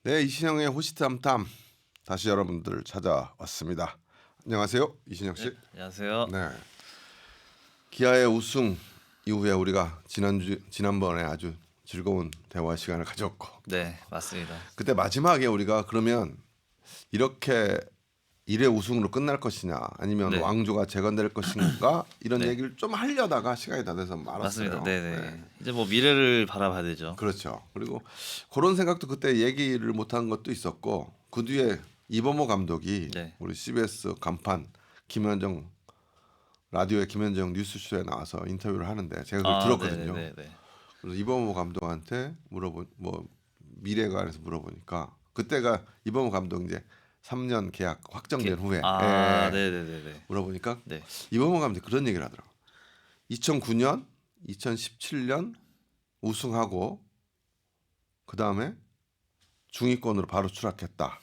네, 이신영의 호시탐탐 다시 여러분들 찾아왔습니다. 안녕하세요, 이신영 씨. 안녕하세요. 네, 기아의 우승 이후에 우리가 지난번에 아주 즐거운 대화 시간을 가졌고, 네, 맞습니다. 그때 마지막에 우리가 그러면 이렇게 1회 우승으로 끝날 것이냐, 아니면 네. 왕조가 재건될 것인가 이런 네. 얘기를 좀 하려다가 시간이 다 돼서 말았어요. 맞습니다. 네. 이제 뭐 미래를 바라봐야 되죠. 그렇죠. 그리고 그런 생각도 그때 얘기를 못한 것도 있었고, 그 뒤에 이범호 감독이 네. 우리 CBS 간판 김현정 라디오의 김현정 뉴스쇼에 나와서 인터뷰를 하는데 제가 그걸 들었거든요. 네. 그래서 이범호 감독한테 뭐 미래에 관해서 물어보니까, 그때가 이범호 감독 이제 3년 계약 확정된 후에 네. 물어보니까 네. 이범호 감독이 그런 얘기를 하더라고. 2009년, 2017년 우승하고 그 다음에 중위권으로 바로 추락했다.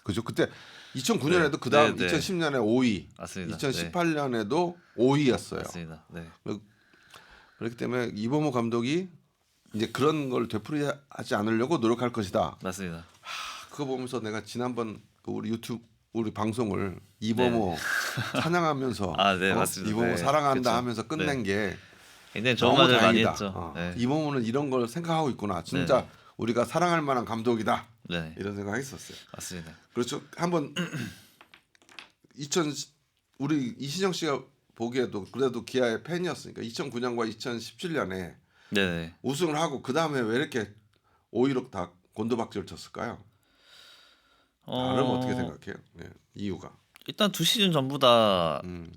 그죠? 그때 2009년에도 네. 그 다음 네. 2010년에 5위, 맞습니다. 2018년에도 5위였어요. 맞습니다. 네. 그렇기 때문에 이범호 감독이 이제 그런 걸 되풀이하지 않으려고 노력할 것이다. 맞습니다. 그거 보면서 내가 지난번 그 우리 유튜브 우리 방송을 이범호 찬양하면서 네, 맞습니다. 이범호 네, 사랑한다 그쵸. 하면서 끝낸 게 굉장히 좋은 너무 말을 많이 다행이다. 했죠. 네. 이범호는 이런 걸 생각하고 있구나. 진짜 네. 우리가 사랑할 만한 감독이다. 네. 이런 생각했었어요. 맞습니다. 그렇죠. 한번 2000 우리 이신영 씨가 보기에도 그래도 기아의 팬이었으니까 2009년과 2017년에 네. 우승을 하고 그 다음에 왜 이렇게 5위로 다 곤두박질 쳤을까요? 나름 어떻게 생각해요? 네, 이유가. 일단 두 시즌 전부 다 음,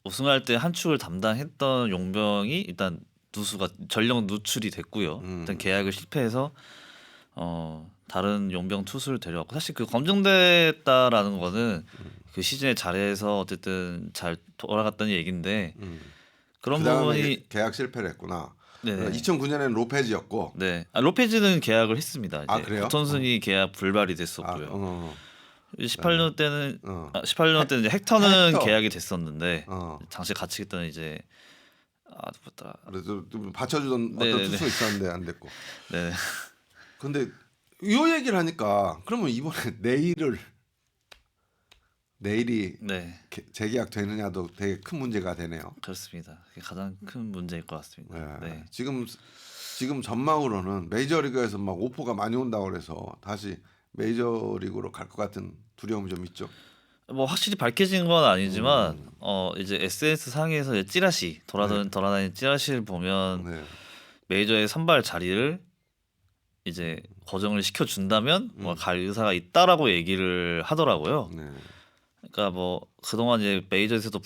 우승할 때 한 축을 담당했던 용병이 일단 누수가 전력 누출이 됐고요. 일단 계약을 실패해서 다른 용병 투수를 데려왔고, 사실 그 검증됐다라는 거는 그 시즌에 잘해서 어쨌든 잘 돌아갔다는 얘기인데, 그런 그 다음에 부분이 계약 실패를 했구나. 네. 2009년에는 로페즈였고. 네. 로페즈는 계약을 했습니다. 이제 그래요? 구톤슨이 계약 불발이 됐었고요. 18년 때는 어. 18년 때는 이제 헥터는 헥터. 계약이 됐었는데 어. 당시 같이 있던 이제 누구더라? 그래서 좀 받쳐주던 어떤 네네네. 투수 있었는데 안 됐고. 네. 근데 이 얘기를 하니까 그러면 이번에 내일이 네. 재계약 되느냐도 되게 큰 문제가 되네요. 그렇습니다. 그게 가장 큰 문제일 것 같습니다. 네. 네. 지금 전망으로는 메이저리그에서 막 오퍼가 많이 온다고 그래서 다시 메이저리그로 갈 것 같은 두려움이 좀 있죠. 뭐 확실히 밝혀진 건 아니지만 이제 SNS 상에서 이제 찌라시 돌아다니는 찌라시를 보면 네. 메이저의 선발 자리를 이제 고정을 시켜 준다면 뭐 갈 의사가 있다라고 얘기를 하더라고요. 네. 그러니까 뭐 그동안 이제 메이저에서도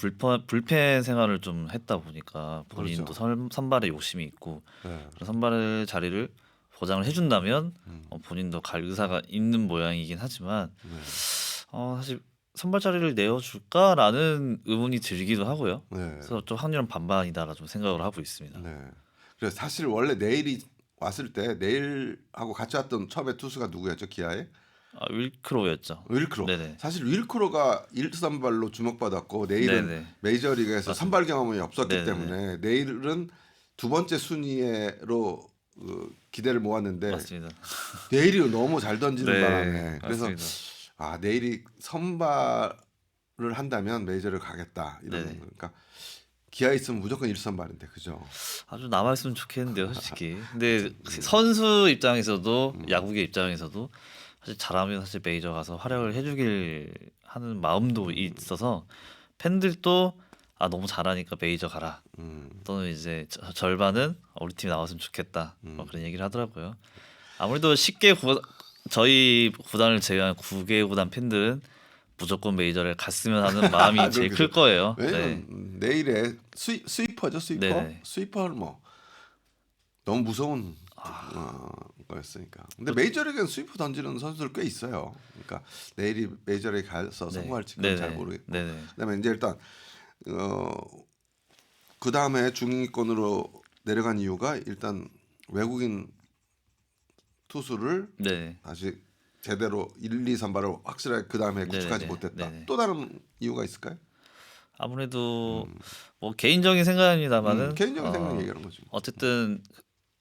불펜 생활을 좀 했다 보니까 본인도 그렇죠. 선발에 욕심이 있고, 네. 그런 선발의 자리를 보장을 해준다면 본인도 갈 의사가 있는 모양이긴 하지만 사실 선발 자리를 내어줄까라는 의문이 들기도 하고요. 네. 그래서 좀 확률은 반반이다라 좀 생각을 하고 있습니다. 네. 그래서 사실 원래 내일이 왔을 때 내일하고 같이 왔던 처음에 투수가 누구였죠? 기아에? 윌크로였죠. 윌크로. 네네. 사실 윌크로가 1선발로 주목받았고 내일은 네네. 메이저리그에서 선발 경험이 없었기 네네네. 때문에 내일은 두 번째 순위로 기대를 모았는데 맞습니다. 내일이 너무 잘 던지는 네, 바람에 그래서 맞습니다. 내일이 선발을 한다면 메이저를 가겠다 이런 네네. 그러니까 기아에 있으면 무조건 1선발인데 그죠? 아주 남아있으면 좋겠는데요, 솔직히. 근데 선수 입장에서도 야구계 입장에서도 사실 잘하면 사실 메이저 가서 활약을 해주길 하는 마음도 있어서 팬들도 너무 잘하니까 메이저 가라. 또는 이제 절반은 우리 팀이 나왔으면 좋겠다. 뭐 그런 얘기를 하더라고요. 아무래도 저희 구단을 제외한 9개 구단 팬들은 무조건 메이저를 갔으면 하는 마음이 제일 클 거예요. 네. 왜냐면 내일에 스위퍼죠, 스위퍼. 네네. 스위퍼는 뭐 너무 무서운 거였으니까. 근데 메이저리그는 스위퍼 던지는 선수들 꽤 있어요. 그러니까 내일이 메이저리그 가서 성공할지 그건 잘 모르겠고. 네네. 그다음에 이제 일단 그 다음에 중위권으로 내려간 이유가 일단 외국인 투수를 네. 다시 제대로 1, 2, 3발을 확실하게 그 다음에 구축하지 네네네. 못했다. 네네. 또 다른 이유가 있을까요? 아무래도 뭐 개인적인 생각입니다만은 개인적인 생각 얘기하는 거죠. 어쨌든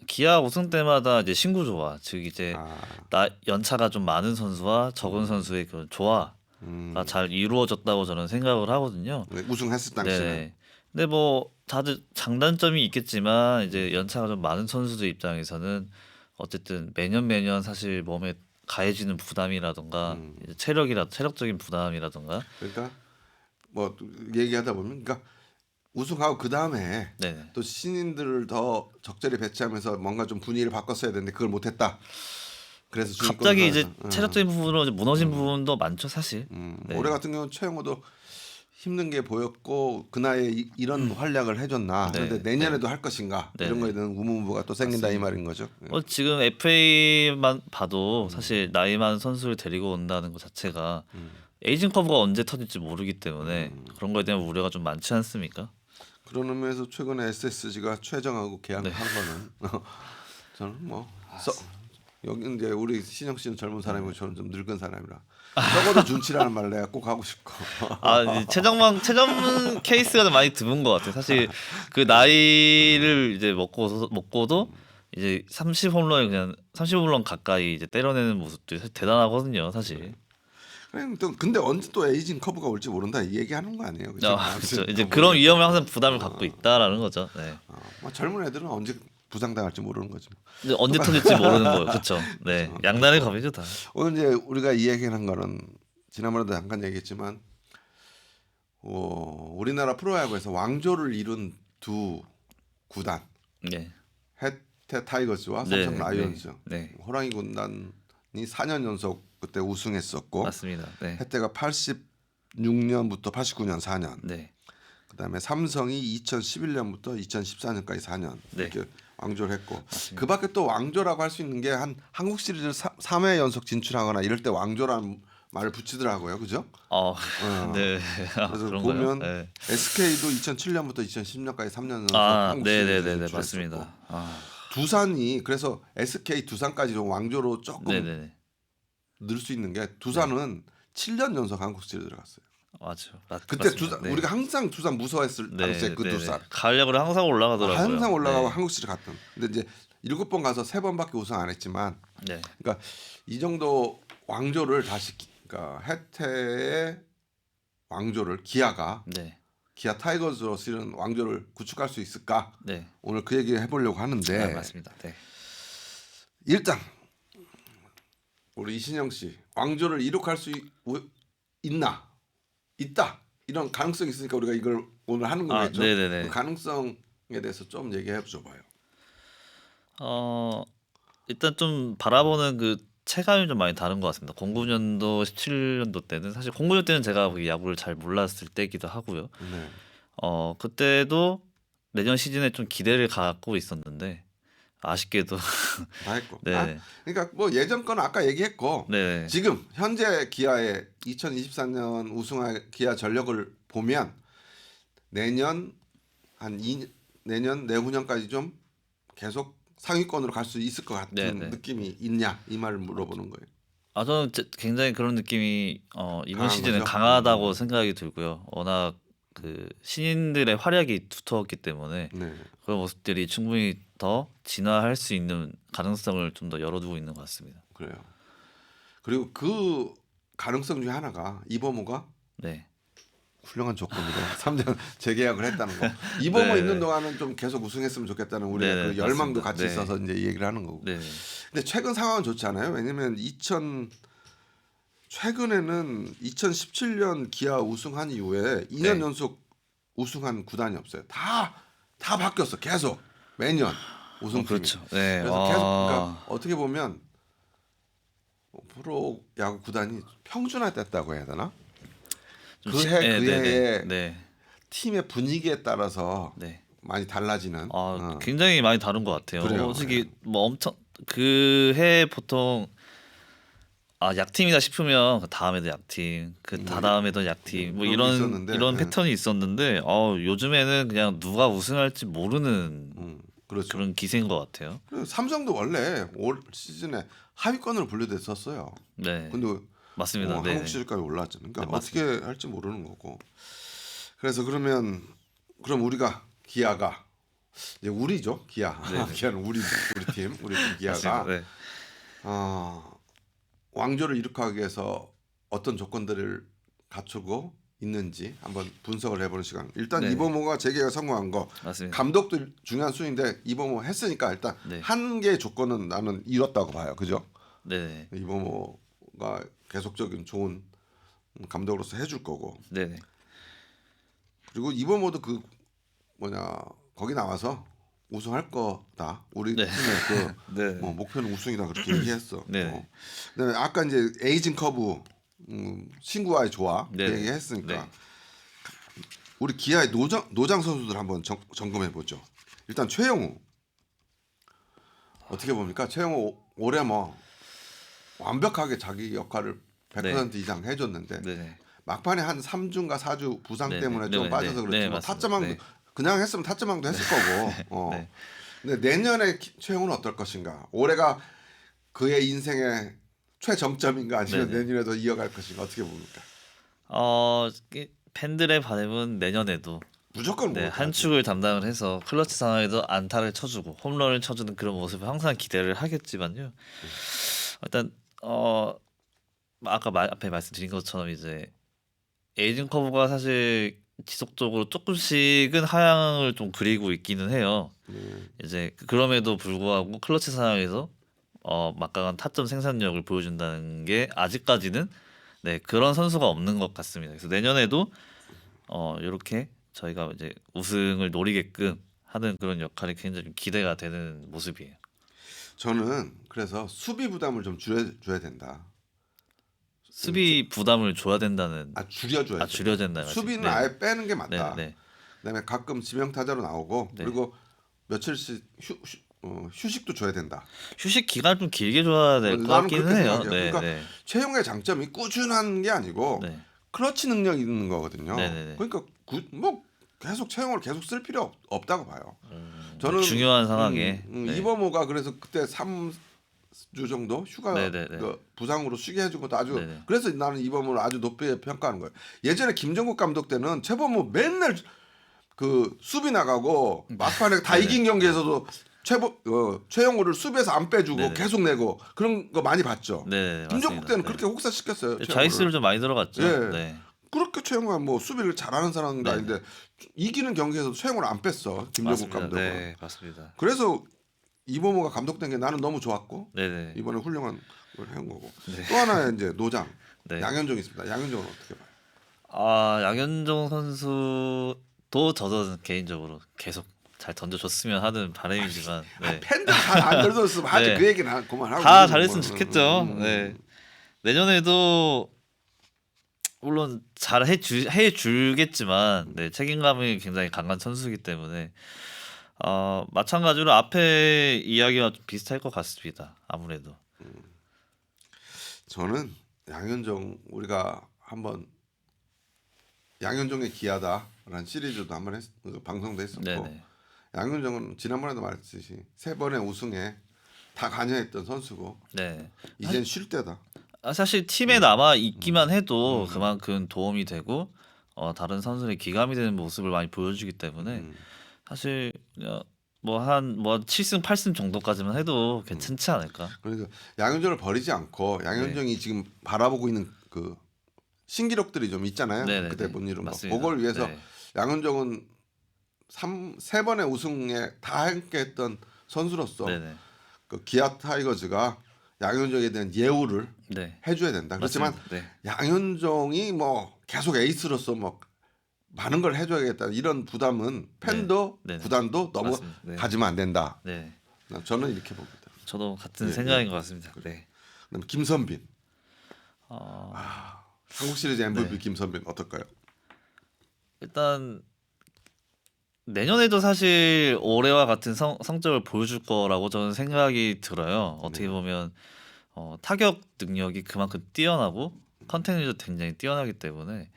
기아 우승 때마다 이제 신구 조화, 즉 이제 아, 나 연차가 좀 많은 선수와 적은 선수의 그 조화가 잘 이루어졌다고 저는 생각을 하거든요. 네, 우승했을 당시는 네. 근데 뭐 다들 장단점이 있겠지만 이제 연차가 좀 많은 선수들 입장에서는 어쨌든 매년 매년 사실 몸에 가해지는 부담이라던가 이제 체력적인 부담이라던가 그러니까 뭐 얘기하다 보면 그러니까 우승하고 그 다음에 네. 또 신인들을 더 적절히 배치하면서 뭔가 좀 분위기를 바꿨어야 되는데 그걸 못했다. 그래서 갑자기 이제 중위권을 체력적인 부분으로 이제 무너진 부분도 많죠 사실. 네. 올해 같은 경우는 최영호도 힘든 게 보였고 그 나이에 이런 활약을 해줬나. 네, 그런데 내년에도 할 것인가 네, 이런 네. 거에 대한 의문부가 또 생긴다 이 말인 거죠. 지금 FA만 봐도 사실 나이 많은 선수를 데리고 온다는 것 자체가 에이징 커브가 언제 터질지 모르기 때문에 그런 거에 대한 우려가 좀 많지 않습니까? 그런 의미에서 최근에 SSG가 최정하고 계약한 네. 거는 저는 뭐 여기 이제 우리 신영 씨는 젊은 사람이고 저는 좀 늙은 사람이라 적어도 준치라는 말 내가 꼭 하고 싶고 이제 최정문 케이스가 좀 많이 드문 것 같아요. 사실 그 나이를 이제 먹고도 이제 30홈런을 그냥 30홈런 가까이 이제 때려내는 모습도 사실 대단하거든요, 사실. 근데 언제 또 에이징 커브가 올지 모른다 이 얘기하는 거 아니에요? 그죠? 그렇죠. 이제 그런 위험을 항상 부담을 갖고 있다라는 거죠. 네. 뭐 젊은 애들은 언제 부상당할지 모르는 거지. 근데 언제 터질지 모르는 거예요. 그렇죠. 네. 양날의 검이죠 다. 오늘 이제 우리가 이 얘기한 거는 지난번에도 잠깐 얘기했지만 우리나라 프로야구에서 왕조를 이룬 두 구단 네. 해태 타이거즈와 네, 삼성 라이온즈 네. 호랑이 군단이 4년 연속 그때 우승했었고 맞습니다. 네. 해태가 86년부터 89년 4년 네. 그다음에 삼성이 2011년부터 2014년까지 4년 네. 이렇게 왕조를 했고 그밖에 또 왕조라고 할 수 있는 게 한 한국 시리즈 3회 연속 진출하거나 이럴 때 왕조라는 말을 붙이더라고요, 그죠? 네. 그래서 그런가요? 보면 네. SK도 2007년부터 2010년까지 3년 연속 한국 시리즈 네네네, 진출했었고 맞습니다. 두산이 그래서 SK 두산까지 좀 왕조로 조금 네네네. 늘 수 있는 게 두산은 7년 연속 한국 시리즈 들어갔어요. 맞죠. 그때 맞습니다. 두산 네. 우리가 항상 두산 무서워했을 당시에 그 네네. 두산 가을야구를 항상 올라가더라고요. 항상 올라가고 네. 한국 시리즈 갔던. 근데 이제 7번 가서 3번밖에 우승 안 했지만 네. 그러니까 이 정도 왕조를 다시 그러니까 해태의 왕조를 기아가 네. 기아 타이거즈로 실은 왕조를 구축할 수 있을까? 네. 오늘 그 얘기를 해보려고 하는데 맞습니다. 네. 일단 우리 이신영 씨 왕조를 이룩할 수 있나? 있다. 이런 가능성이 있으니까 우리가 이걸 오늘 하는 거겠죠. 네네네. 그 가능성에 대해서 좀 얘기해 줘봐요. 일단 좀 바라보는 그 체감이 좀 많이 다른 것 같습니다. 09년도, 17년도 때는 사실 09년 때는 제가 거기 야구를 잘 몰랐을 때기도 하고요. 네. 그때도 내년 시즌에 좀 기대를 갖고 있었는데 아쉽게도 다 했고. 네. 그러니까 뭐 예전 거는 아까 얘기했고 네. 지금 현재 기아의 2024년 우승할 기아 전력을 보면 내년 내년 내후년까지 좀 계속 상위권으로 갈 수 있을 것 같은 네네. 느낌이 있냐 이 말을 물어보는 거예요. 저는 굉장히 그런 느낌이 이번 강한 시즌에 거죠? 강하다고 생각이 들고요. 워낙 그 신인들의 활약이 두터웠기 때문에 네. 그런 모습들이 충분히 더 진화할 수 있는 가능성을 좀 더 열어두고 있는 것 같습니다. 그래요. 그리고 그 가능성 중에 하나가 이범호가 네. 훌륭한 조건으로 3년 재계약을 했다는 거. 이범호 네. 있는 동안은 좀 계속 우승했으면 좋겠다는 우리가 네, 그 열망도 맞습니다. 같이 네. 있어서 이제 이 얘기를 하는 거고. 네. 근데 최근 상황은 좋지 않아요? 왜냐면 최근에는 2017년 기아 우승한 이후에 2년 네. 연속 우승한 구단이 없어요. 다 바뀌었어. 계속 매년 우승팀이. 그렇죠. 네. 그래서 계속 그러니까 어떻게 보면 프로 야구 구단이 평준화됐다고 해야 되나? 그 해에 네. 팀의 분위기에 따라서 네. 많이 달라지는. 굉장히 많이 다른 것 같아요. 그래요. 솔직히 뭐 엄청 그 해 보통 약팀이다 싶으면 그 다음에도 약팀, 그 다다음에도 약팀, 뭐 그런 게 있었는데, 이런 네. 패턴이 있었는데 요즘에는 그냥 누가 우승할지 모르는 그렇죠. 그런 기세인 것 같아요. 그리고 삼성도 원래 올 시즌에 하위권으로 분류됐었어요. 네. 근데 맞습니다. 네. 한국 시리즈까지 올라왔죠. 그러니까 네, 어떻게 할지 모르는 거고. 그래서 그럼 우리가 기아가 이제 우리죠 기아. 네네. 기아는 우리 팀 기아가 맞습니다. 네. 왕조를 이룩하기 위해서 어떤 조건들을 갖추고 있는지 한번 분석을 해보는 시간. 일단 네네. 이범호가 재계가 성공한 거 맞습니다. 감독도 중요한 순위인데 이범호 했으니까 일단 네. 한 개의 조건은 나는 이뤘다고 봐요. 그죠? 네네. 이범호가 계속적인 좋은 감독으로서 해줄 거고 네네. 그리고 이범호도 그 거기 나와서 우승할 거다. 우리 네. 팀의 네. 목표는 우승이다 그렇게 얘기했어. 네네. 그다음에 아까 이제 에이징 커브 신구와의 조화 그 네네. 얘기했으니까 네. 우리 기아의 노장 선수들 한번 점검해 보죠. 일단 최영우 어떻게 봅니까? 최영우 올해 뭐 완벽하게 자기 역할을 100% 이상 해줬는데 네네. 막판에 한 3주인가 4주 부상 네네. 때문에 좀 네네. 빠져서 네. 그렇지 네, 뭐 맞습니다. 타점왕도 네. 그냥 했으면 타점왕도 했을 거고. 네. 근데 내년에 최영우는 어떨 것인가? 올해가 그의 인생의 최정점인가 아니면 네네. 내년에도 이어갈 것인가 어떻게 봅니까? 팬들의 바람은 내년에도 무조건 네, 뭐 한 축을 담당을 해서 클러치 상황에도 안타를 쳐주고 홈런을 쳐주는 그런 모습을 항상 기대를 하겠지만요. 일단 아까 앞에 말씀드린 것처럼 이제 에이징 커브가 사실 지속적으로 조금씩은 하향을 좀 그리고 있기는 해요. 이제 그럼에도 불구하고 클러치 상황에서 막강한 타점 생산력을 보여준다는 게 아직까지는 네 그런 선수가 없는 것 같습니다. 그래서 내년에도 이렇게 저희가 이제 우승을 노리게끔 하는 그런 역할이 굉장히 좀 기대가 되는 모습이에요. 저는 그래서 수비 부담을 좀 줄여줘야 된다. 수비 부담을 줘야 된다는 줄여줘야 돼. 줄여야 된다. 수비는 네. 아예 빼는 게 맞다. 네. 그다음에 가끔 지명 타자로 나오고 네. 그리고 며칠씩 휴식도 줘야 된다. 휴식 기간 좀 길게 줘야 될 것 나는 같기는 그렇게 해요. 생각해요. 네. 그러니까 네. 최용의 장점이 꾸준한 게 아니고 네. 클러치 능력이 있는 거거든요. 네네네. 그러니까 뭐 계속 최용을 계속 쓸 필요 없다고 봐요. 저는 중요한 상황에 네. 이범호가 그래서 그때 3주 정도 휴가 네네네. 부상으로 쉬게 해준 것도 아주 네네. 그래서 나는 이범호를 아주 높게 평가하는 거예요. 예전에 김정국 감독 때는 최범호 맨날 그 수비 나가고 막판에 다 네네. 이긴 경기에서도 최영호를 수비에서 안 빼주고 네네. 계속 내고 그런 거 많이 봤죠. 네. 김정국 때는 맞습니다. 그렇게 혹사시켰어요. 네. 최영호를. 좌익수를 좀 많이 들어갔죠. 예. 네. 그렇게 최영호가 뭐 수비를 잘하는 사람도 네네. 아닌데 이기는 경기에서도 최영호를 안 뺐어. 김정국 맞습니다. 감독은. 네, 맞습니다. 그래서 이범호가 감독된 게 나는 너무 좋았고 네네. 이번에 훌륭한 걸 해온 거고. 네. 또 하나의 이제 노장 네. 양현종이 있습니다. 양현종은 어떻게 봐요? 양현종 선수도 저도 개인적으로 계속 잘 던져줬으면 하는 바람이지만 네. 팬들 잘안 들었으면 하지 네. 그 얘기는 그만하고 다 그러는 잘했으면 거는. 좋겠죠. 네. 내년에도 물론 잘 해주겠지만 네, 책임감이 굉장히 강한 선수이기 때문에 마찬가지로 앞에 이야기와 좀 비슷할 것 같습니다. 아무래도 저는 양현종 우리가 한번 양현종의 기아다라는 시리즈도 한번 방송도 했었고 네네. 양현종은 지난번에도 말했듯이 3번의 우승에 다 관여했던 선수고 네. 이젠 쉴 때다. 사실 팀에 남아 있기만 해도 그만큼 도움이 되고 다른 선수들의 기감이 되는 모습을 많이 보여주기 때문에 사실 뭐 7승 8승 정도까지만 해도 괜찮지 않을까. 그러니까 양현종을 버리지 않고 양현종이 지금 바라보고 있는 그 신기록들이 좀 있잖아요. 네네네. 그때 못 이룬 거. 맞습니다. 그걸 위해서 네. 양현종은 3번의 우승에 다 함께했던 선수로서 네네. 그 기아 타이거즈가 양현종에 대한 예우를 네. 해줘야 된다. 그렇지만 맞습니다. 네. 양현종이 뭐 계속 에이스로서 뭐 많은 걸 해줘야겠다 이런 부담은 팬도 네. 네네. 구단도 너무 맞습니다. 네. 가지면 안 된다. 네. 저는 이렇게 봅니다. 저도 같은 네, 생각인 것 같습니다. 네. 그다음에 김선빈 어, 한국 시리즈 MVP 네. 김선빈 어떨까요? 일단 내년에도 사실 올해와 같은 성적을 보여줄 거라고 저는 생각이 들어요. 어떻게 보면 타격 능력이 그만큼 뛰어나고 컨테이너도 굉장히 뛰어나기 때문에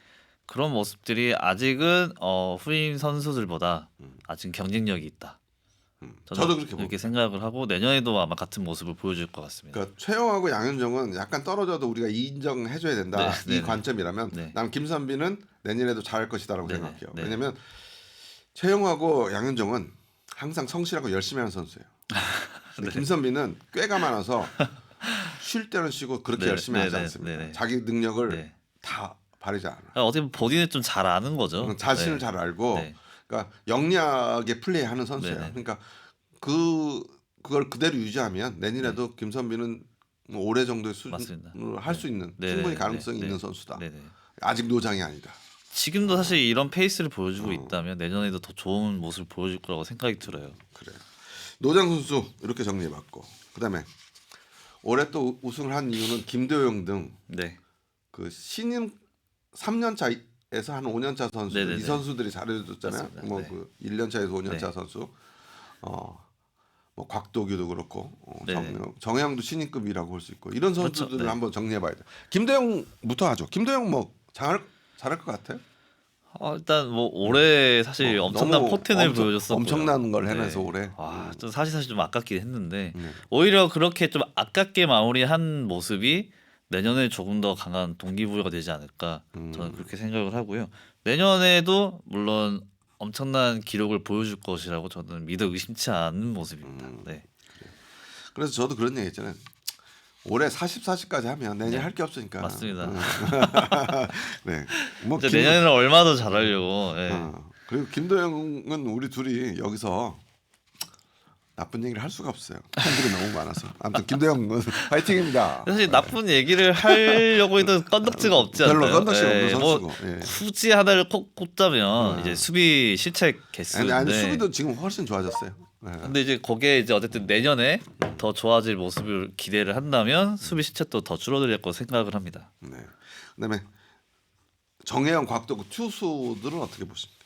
그런 모습들이 아직은 후임 선수들보다 아직 경쟁력이 있다. 저도 그렇게 이렇게 생각을 하고 내년에도 아마 같은 모습을 보여줄 것 같습니다. 그러니까 최영하고 양현종은 약간 떨어져도 우리가 인정해줘야 된다. 네, 이 네네. 관점이라면 네. 난 김선빈은 내년에도 잘할 것이다라고 네네. 생각해요. 네. 왜냐면 최영하고 양현종은 항상 성실하고 열심히 하는 선수예요. 근데 네. 김선빈은 꾀가 많아서 쉴 때는 쉬고 그렇게 네, 열심히 하지 네, 네, 않습니다. 네, 네. 자기 능력을 네. 다 바르지 않아. 어떻게 보면 본인은 좀 잘 아는 거죠. 자신을 네. 잘 알고, 네. 그러니까 영리하게 플레이하는 선수예요. 네, 네. 그러니까 그걸 그대로 유지하면 내년에도 김선빈은 뭐 올해 정도의 맞습니다. 수준을 할 수 있는 네, 충분히 네, 가능성이 네, 있는 네. 선수다. 네, 네. 아직 노장이 아니다. 지금도 사실 이런 페이스를 보여주고 있다면 내년에도 더 좋은 모습을 보여줄 거라고 생각이 들어요. 그래. 노장 선수 이렇게 정리해봤고, 그다음에 올해 또 우승을 한 이유는 김도영 등 네. 그 신인 3년 차에서 한 5년 차 선수들, 네네네. 이 선수들이 잘해줬잖아요. 맞습니다. 뭐 네. 그 1년 차에서 5년 네. 차 선수, 뭐 곽도규도 그렇고, 네네. 정영도 신인급이라고 볼 수 있고, 이런 그렇죠. 선수들을 네. 한번 정리해봐야 돼. 김도영부터 하죠. 김도영 뭐 잘할 것 같아요. 일단 뭐 올해 사실 엄청난 너무 포텐을 보여줬었고요. 엄청난 걸 해내서 네. 올해. 좀 사실 좀 아깝긴 했는데 네. 오히려 그렇게 좀 아깝게 마무리한 모습이 내년에 조금 더 강한 동기부여가 되지 않을까 저는 그렇게 생각을 하고요. 내년에도 물론 엄청난 기록을 보여줄 것이라고 저는 믿어 의심치 않는 모습입니다. 네. 그래서 저도 그런 얘기 했잖아요. 올해 40까지 하면 내년 네. 할 게 없으니까. 맞습니다. 네. 뭐 이제 내년에는 얼마 더 잘하려고. 네. 그리고 김도영은 우리 둘이 여기서 나쁜 얘기를 할 수가 없어요. 팬들이 너무 많아서. 아무튼 김도영은 파이팅입니다. 사실 나쁜 얘기를 하려고 해도 건덕지가 없지 않나요? 별로 건덕지가 없는 뭐 선수고. 예. 굳이 하나를 꼽자면 이제 수비 실책 개수인데. 아니 수비도 지금 훨씬 좋아졌어요. 예. 근데 이제 거기에 이제 어쨌든 내년에 더 좋아질 모습을 기대를 한다면 수비 실책도 더 줄어들 거라고 생각을 합니다. 네. 그다음에 정혜영, 곽도구 투수들은 어떻게 보십니까?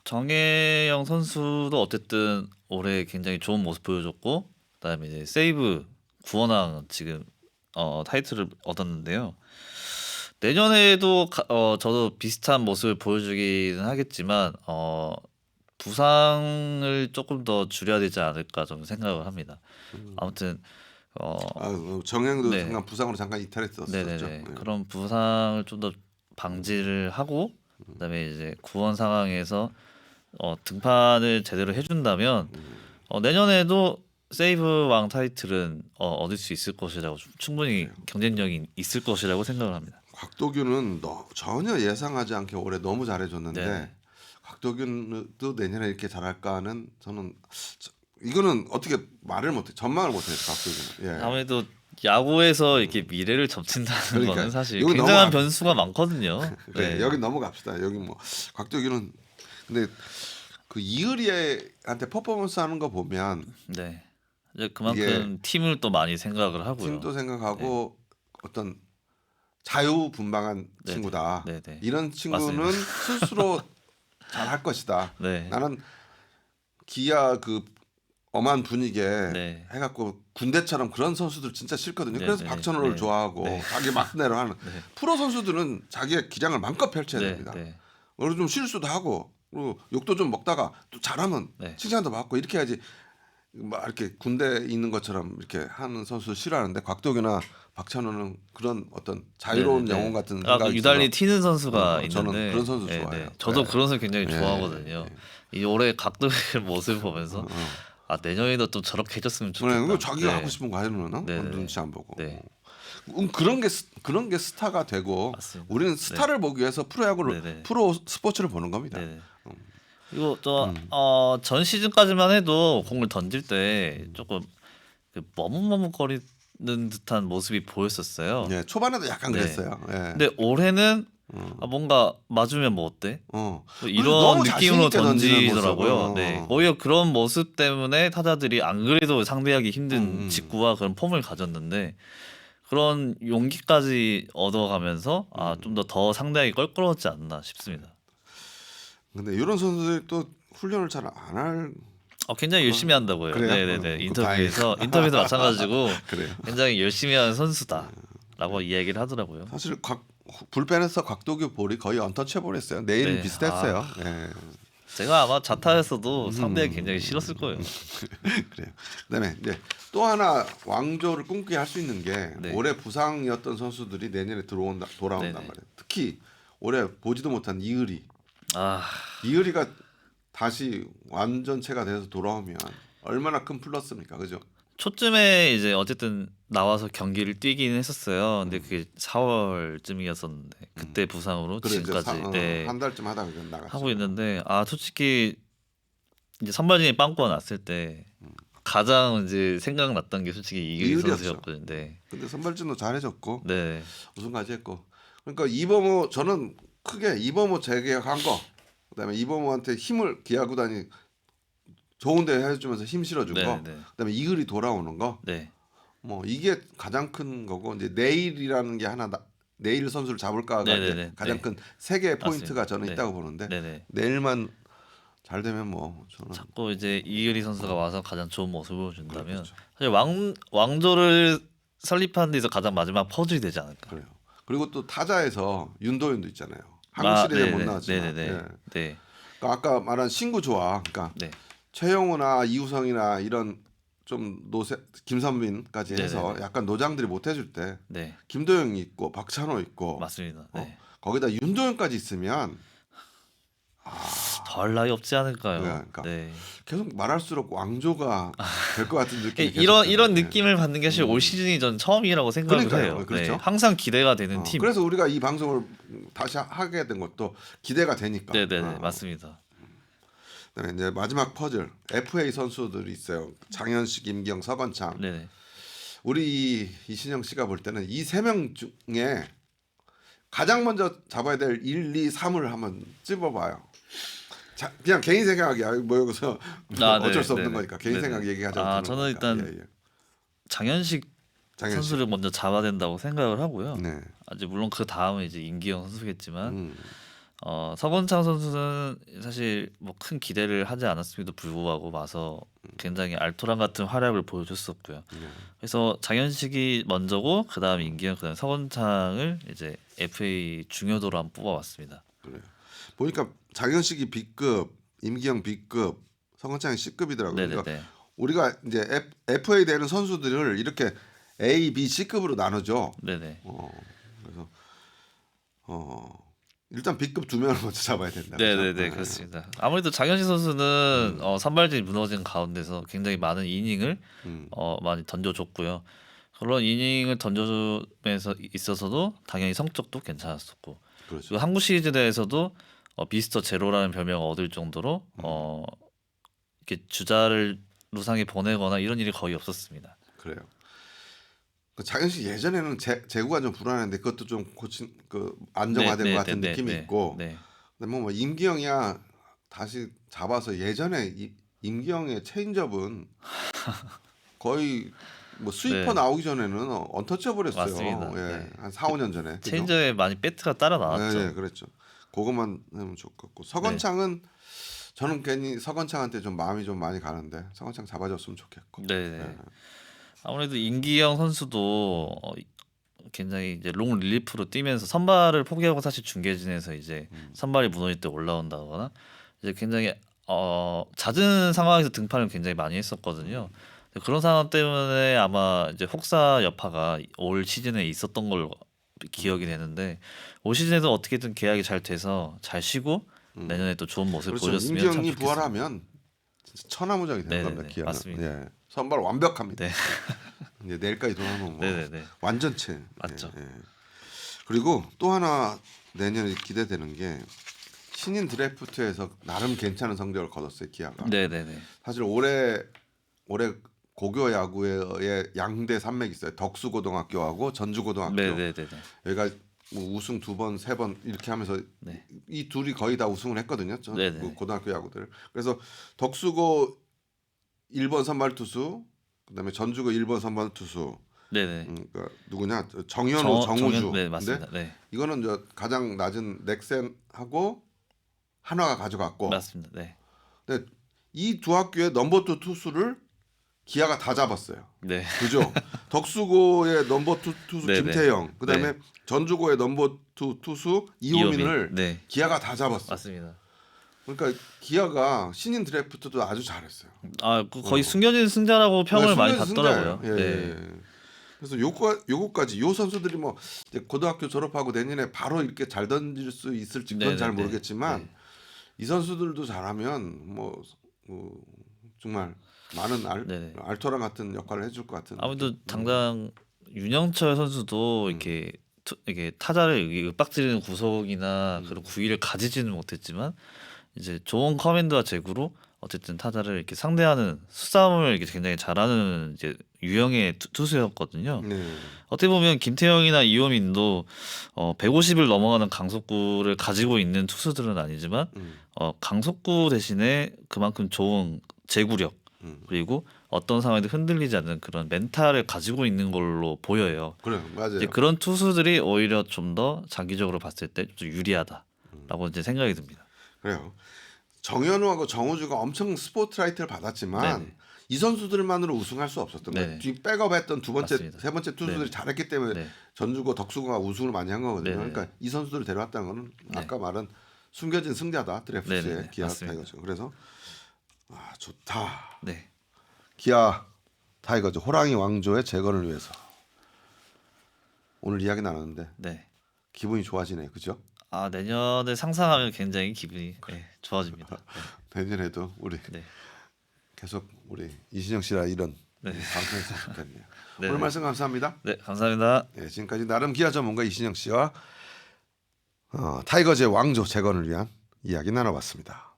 정혜영 선수도 어쨌든 올해 굉장히 좋은 모습 보여줬고 그다음에 이제 세이브 구원왕 지금 타이틀을 얻었는데요. 내년에도 저도 비슷한 모습을 보여주기는 하겠지만 부상을 조금 더 줄여야 되지 않을까 좀 생각을 합니다. 아무튼 정혜영도 네. 잠깐 부상으로 잠깐 이탈했었죠. 네네네. 네. 그런 부상을 좀 더 방지를 하고 그다음에 이제 구원 상황에서 등판을 제대로 해준다면 내년에도 세이브 왕 타이틀은 얻을 수 있을 것이라고 충분히 경쟁력이 있을 것이라고 생각을 합니다. 곽도규는 전혀 예상하지 않게 올해 너무 잘해줬는데 네. 곽도규도 내년에 이렇게 잘할까는 저는 이거는 어떻게 말을 못해 전망을 못해요. 곽도규는. 예. 아무래도 야구에서 이렇게 미래를 접친다는 그러니까, 거는 사실 여기 굉장한 넘어가- 변수가 많거든요. 그래, 네. 여기 넘어갑시다. 여기 뭐 곽도규는 근데 그 이의리한테 퍼포먼스 하는 거 보면 네. 이제 그만큼 팀을 또 많이 생각을 하고요. 팀도 생각하고 어떤 자유분방한 네. 친구다. 네, 네. 이런 친구는 맞습니다. 스스로 잘할 것이다. 네. 나는 기아 그 엄한 분위기에 네. 해갖고 군대처럼 그런 선수들 진짜 싫거든요. 네, 그래서 네, 박찬호를 네. 좋아하고 네. 자기 막내로 하는 네. 프로 선수들은 자기의 기량을 마음껏 펼쳐야 네, 됩니다. 네. 그리고 좀 실수도 하고 그리고 욕도 좀 먹다가 또 잘하면 네. 칭찬도 받고 이렇게 해야지. 막 이렇게 군대에 있는 것처럼 이렇게 하는 선수 싫어하는데 곽도규나 박찬호는 그런 어떤 자유로운 네, 네. 영혼 같은 그 생각이 유달리 들어. 튀는 선수가 있는데 저는 그런 선수 네, 좋아해요. 네. 저도 네. 그런 선수 굉장히 네, 좋아하거든요. 이 올해 각도의 모습을 보면서 내년에도 좀 저렇게 해줬으면 좋겠다. 그래, 자기가 네. 하고 싶은 거 하는 거 네, 네, 눈치 안 보고. 네. 그런 게 스타가 되고 맞습니다. 우리는 스타를 보기 위해서 프로야구를 네, 네. 프로 스포츠를 보는 겁니다. 네. 이거 전 시즌까지만 해도 공을 던질 때 조금 그 머뭇머뭇거리는 듯한 모습이 보였었어요. 예, 초반에도 약간 네. 그랬어요. 예. 근데 올해는 뭔가 맞으면 뭐 어때? 또 이런 너무 자신 느낌으로 있게 던지는 던지더라고요. 모습. 네. 오히려 그런 모습 때문에 타자들이 안 그래도 상대하기 힘든 직구와 그런 폼을 가졌는데 그런 용기까지 얻어가면서 좀 더 상대하기 껄끄러웠지 않나 싶습니다. 근데 이런 선수들이 또 훈련을 잘 안 할. 굉장히 열심히 한다고요. 그래요? 네네네. 그거 인터뷰에서 마찬가지고 그래요. 굉장히 열심히 하는 선수다라고 이야기를 하더라고요. 사실 불펜에서 곽도규 볼이 거의 언터체블했어요. 내일은 네. 비슷했어요. 예. 제가 아마 자타에서도 상대하기 굉장히 싫었을 거예요. 그래요. 그다음에 이제 또 하나 왕조를 꿈꾸게 할 수 있는 게 네. 올해 부상이었던 선수들이 내년에 돌아온단 네네. 말이에요. 특히 올해 보지도 못한 이의리. 아, 이의리가 다시 완전체가 돼서 돌아오면 얼마나 큰 플러스입니까, 그죠? 초쯤에 이제 어쨌든 나와서 경기를 뛰긴 했었어요. 근데 그게 4월쯤이었었는데 그때 부상으로 그래 이제 지금까지 네, 한 달쯤 하다가 그냥 나갔죠. 하고 있는데 솔직히 이제 선발진이 빵꾸가 났을 때 가장 이제 생각났던 게 솔직히 이규리 이율이었죠. 선수였거든요. 네. 근데 선발진도 잘해줬고 네. 우승까지 했고. 그러니까 이범호 저는 크게 이범호 재계약한 거, 그다음에 이범호한테 힘을 기아 구단이 좋은데 해주면서 힘 실어준 네, 거, 네. 그다음에 이글이 돌아오는 거, 네. 뭐 이게 가장 큰 거고 이제 내일이라는 게 하나 내일 선수를 잡을까가 네, 이제 네, 네. 가장 네. 큰 세 개의 맞습니다. 포인트가 저는 네. 있다고 보는데 네, 네. 내일만 잘 되면 뭐 저는 자꾸 이제 이규리 선수가 와서 가장 좋은 모습을 보여준다면 그렇죠. 사실 왕조를 설립하는 데서 가장 마지막 퍼즐이 되지 않을까. 그래요. 그리고 또 타자에서 윤도현도 있잖아요. 한국 시리즈에 못 네네. 나왔지만 네네네. 예. 네. 그러니까 아까 말한 신구 조화, 그러니까 네. 최영우나 이우성이나 이런 좀 노세 김선민까지 해서 네네네. 약간 노장들이 못 해줄 때 네. 김도영이 있고 박찬호 있고 맞습니다. 네. 거기다 윤도현까지 있으면 덜 나이 없지 않을까요? 네, 그러니까. 네. 계속 말할수록 왕조가 될 것 같은 느낌이 이런 계속 이런 들어요. 느낌을 받는 게 사실 올 시즌이 전 처음이라고 생각을 그러니까요. 해요. 그렇죠. 네. 항상 기대가 되는 팀. 그래서 우리가 이 방송을 다시 하게 된 것도 기대가 되니까. 네네네. 맞습니다. 그다음에 이제 마지막 퍼즐 FA 선수들이 있어요. 장현식, 임기영, 서건창. 네네. 우리 이신영 씨가 볼 때는 이 세 명 중에 가장 먼저 잡아야 될 1, 2, 3을 한번 찝어봐요. 자, 그냥 개인 생각이야. 뭐 여기서 어쩔 수 없는 네네. 거니까 개인 네네. 생각 얘기하자고. 저는 일단 장현식 장현식. 선수를 먼저 잡아야 된다고 생각을 하고요. 네. 이제 물론 그 다음에 이제 임기영 선수겠지만 음. 서건창 선수는 사실 뭐 큰 기대를 하지 않았음에도 불구하고 와서 굉장히 알토란 같은 활약을 보여줬었고요. 그래서 장현식이 먼저고 그다음 임기영 그다음 서건창을 이제 FA 중요도로 한번 뽑아왔습니다. 그래요. 보니까 장현식이 B급, 임기영 B급, 서건창이 C급이더라고요. 네네네. 그러니까 우리가 이제 FA 되는 선수들을 이렇게 A, B, C급으로 나누죠. 네네. 그래서 일단 B급 두 명을 먼저 잡아야 된다. 네네네. 그죠? 그렇습니다. 아무래도 장현식 선수는 선발진이 무너진 가운데서 굉장히 많은 이닝을 많이 던져줬고요. 그런 이닝을 던져주면서 있어서도 당연히 성적도 괜찮았었고 그렇죠. 그리고 한국 시리즈에서도 미스터 제로라는 별명을 얻을 정도로 이렇게 주자를 루상에 보내거나 이런 일이 거의 없었습니다. 그래요. 그 장현식 예전에는 제구가 좀 불안했는데 그것도 좀 안정화된 것 같은 느낌이 있고. 네. 근데 뭐 임기영이야 다시 잡아서 예전에 임기영의 체인지업은 거의 뭐 스위퍼 네. 나오기 전에는 언터처블했어요. 맞습니다. 예, 네. 한 4, 5년 전에. 그죠? 체인저에 많이 배트가 따라 나왔죠. 네, 그랬죠. 그것만 하면 좋겠고 서건창은 저는 괜히 서건창한테 좀 마음이 좀 많이 가는데 서건창 잡아줬으면 좋겠고. 네. 아무래도 임기영 선수도 굉장히 이제 롱 릴리프로 뛰면서 선발을 포기하고 사실 중계진에서 이제 선발이 무너질 때 올라온다거나 이제 굉장히 잦은 상황에서 등판을 굉장히 많이 했었거든요. 그런 상황 때문에 아마 이제 혹사 여파가 올 시즌에 있었던 걸로 기억이 되는데 올 시즌에도 어떻게든 계약이 잘 돼서 잘 쉬고 내년에 또 좋은 모습 그렇죠. 보여줬으면 참 임기영이 좋겠습니다. 부활하면 진짜 천하무적이 되는 네네네, 겁니다. 기아는. 맞습니다. 예. 선발 완벽합니다. 네. 이제 내일까지 돌아오면 뭐 네네네. 완전체. 맞죠. 예. 그리고 또 하나 내년에 기대되는 게 신인 드래프트에서 나름 괜찮은 성적을 거뒀어요. 기아가. 네네네. 사실 올해 고교 야구에 양대 산맥이 있어요. 덕수고등학교하고 전주고등학교. 네네네. 여기가 뭐 우승 2번, 3번 이렇게 하면서 네. 이 둘이 거의 다 우승을 했거든요. 네네. 그 고등학교 야구들. 그래서 덕수고 1번 선발 투수, 그다음에 전주고 1번 선발 투수. 네네. 그러니까 누구냐? 정현우, 정우주. 네, 맞습니다. 근데 네. 이거는 가장 낮은 넥센하고 한화가 가져갔고. 맞습니다. 네. 근데 이 두 학교의 넘버 2 투수를 기아가 다 잡았어요. 네. 그죠? 덕수고의 넘버 2 투수 네네. 김태형, 그다음에 네. 전주고의 넘버 2 투수 이호민을 네. 기아가 다 잡았어. 맞습니다. 그러니까 기아가 신인 드래프트도 아주 잘했어요. 거의 숨겨진 승자라고 평을 많이 숨겨진 받더라고요. 승자예요. 예, 네. 예. 그래서 요거까지 요 선수들이 뭐 이제 고등학교 졸업하고 내년에 바로 이렇게 잘 던질 수 있을지 그건 잘 네네네. 모르겠지만 네. 이 선수들도 잘하면 정말 많은 네네. 알토란 같은 역할을 해줄 것 같은. 아무래도 느낌. 당장 윤영철 선수도 이렇게 타자를 윽박지르는 구속이나 그런 구위를 가지지는 못했지만 이제 좋은 커맨드와 제구로 어쨌든 타자를 이렇게 상대하는 수싸움을 이렇게 굉장히 잘하는 이제 유형의 투수였거든요. 네. 어떻게 보면 김태형이나 이호민도 150을 넘어가는 강속구를 가지고 있는 투수들은 아니지만 강속구 대신에 그만큼 좋은 제구력 그리고 어떤 상황에도 흔들리지 않는 그런 멘탈을 가지고 있는 걸로 보여요. 그래요, 맞아요. 이제 그런 투수들이 오히려 좀 더 장기적으로 봤을 때 좀 유리하다라고 이제 생각이 듭니다. 그래요. 정현우하고 정우주가 엄청 스포트라이트를 받았지만 네네. 이 선수들만으로 우승할 수 없었던 거예요. 네네. 뒤 백업했던 두 번째, 맞습니다. 세 번째 투수들이 네네. 잘했기 때문에 네. 전주고 덕수고가 우승을 많이 한 거거든요. 네네. 그러니까 이 선수들을 데려왔다는 거는 네. 아까 말한 숨겨진 승자다 드래프트의 네네네. 기아 맞습니다. 타이거즈. 그래서 좋다. 네. 기아 타이거즈 호랑이 왕조의 재건을 위해서 오늘 이야기 나눴는데 네. 기분이 좋아지네요, 그죠? 내년을 상상하면 굉장히 기분이 좋아집니다. 내년에도 우리 네. 계속 우리 이신영 씨랑 이런 네. 방송했으면 좋겠네요. 네. 오늘 말씀 감사합니다. 네, 감사합니다. 네, 지금까지 나름 기아 전문가 이신영 씨와 타이거즈의 왕조 재건을 위한 이야기 나눠봤습니다.